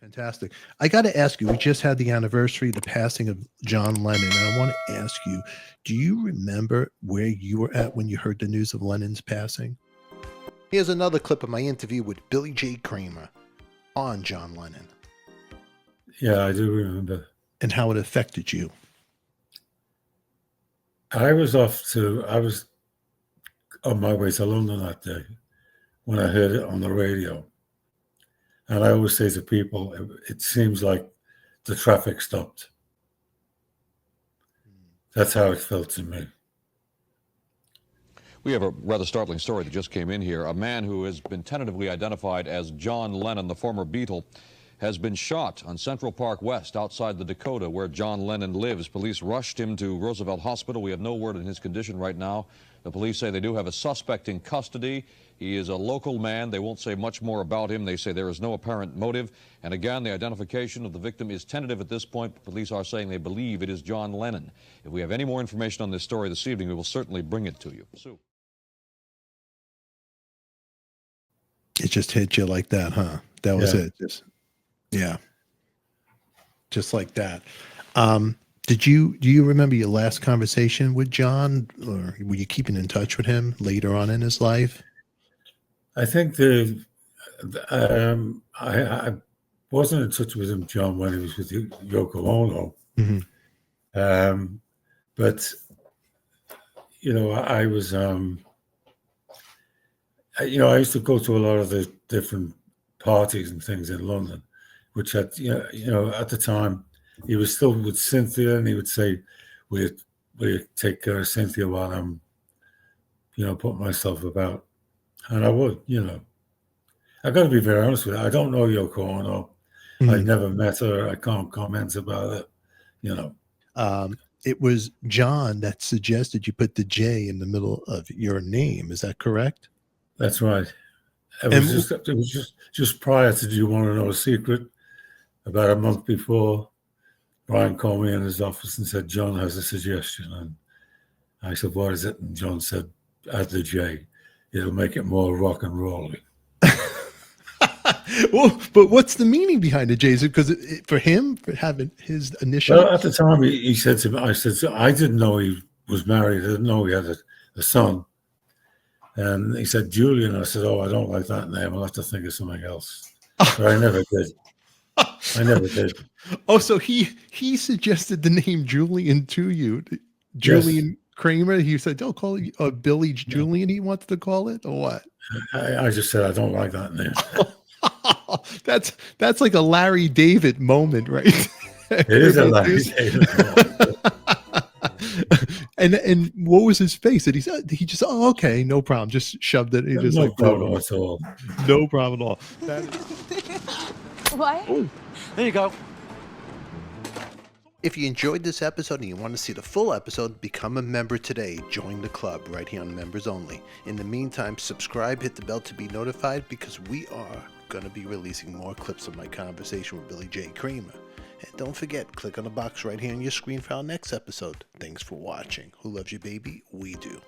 Fantastic. I got to ask you, we just had the anniversary, the passing of John Lennon. And I want to ask you, do you remember where you were at when you heard the news of Lennon's passing? Here's another clip of my interview with Billy J. Kramer on John Lennon. Yeah, I do remember. And how it affected you. I was on my way to London that day when I heard it on the radio. And I always say to people, it seems like the traffic stopped. That's how it felt to me. We have a rather startling story that just came in here. A man who has been tentatively identified as John Lennon, the former Beatle, has been shot on Central Park West outside the Dakota where John Lennon lives. Police rushed him to Roosevelt Hospital. We have no word on his condition right now. The police say they do have a suspect in custody. He is a local man. They won't say much more about him. They say there is no apparent motive. And again, the identification of the victim is tentative at this point. Police are saying they believe it is John Lennon. If we have any more information on this story this evening, we will certainly bring it to you. Sue. It just hit you like that, huh? That was it. Just like that. Do you remember your last conversation with John, or were you keeping in touch with him later on in his life? I think I wasn't in touch with him, John, when he was with Yoko Ono. Mm-hmm. But I was I used to go to a lot of the different parties and things in London, which had, at the time, he was still with Cynthia, and he would say, will you take care of Cynthia while I'm, putting myself about? And I would, I got to be very honest with you. I don't know Yoko Ono. Mm-hmm. I've never met her. I can't comment about it, It was John that suggested you put the J in the middle of your name. Is that correct? That's right. It was just prior to Do You Want to Know a Secret? About a month before, Brian called me in his office and said, John has a suggestion. And I said, what is it? And John said, add the J. It'll make it more rock and rolly. Well, but what's the meaning behind the J? Is it because for him, for having his initial? Well, at the time, he said to me, I didn't know he was married. I didn't know he had a son. And he said, Julian. I said, I don't like that name. I'll have to think of something else. But I never did. I never did. Oh, so he suggested the name Julian to you. Julian KRAMER. He said, don't call it Billy Julian. He wants to call it, or what? I just said, I don't like that name. That's like a Larry David moment, right? It is a Larry David moment. And what was his face? He said he just okay, no problem. Just shoved it. He just no problem at all. No problem at all. What? Oh, there you go. If you enjoyed this episode and you want to see the full episode, become a member today. Join the club right here on Members Only. In the meantime, subscribe, hit the bell to be notified, because we are going to be releasing more clips of my conversation with Billy J. Kramer. And don't forget, click on the box right here on your screen for our next episode. Thanks for watching. Who loves you, baby? We do.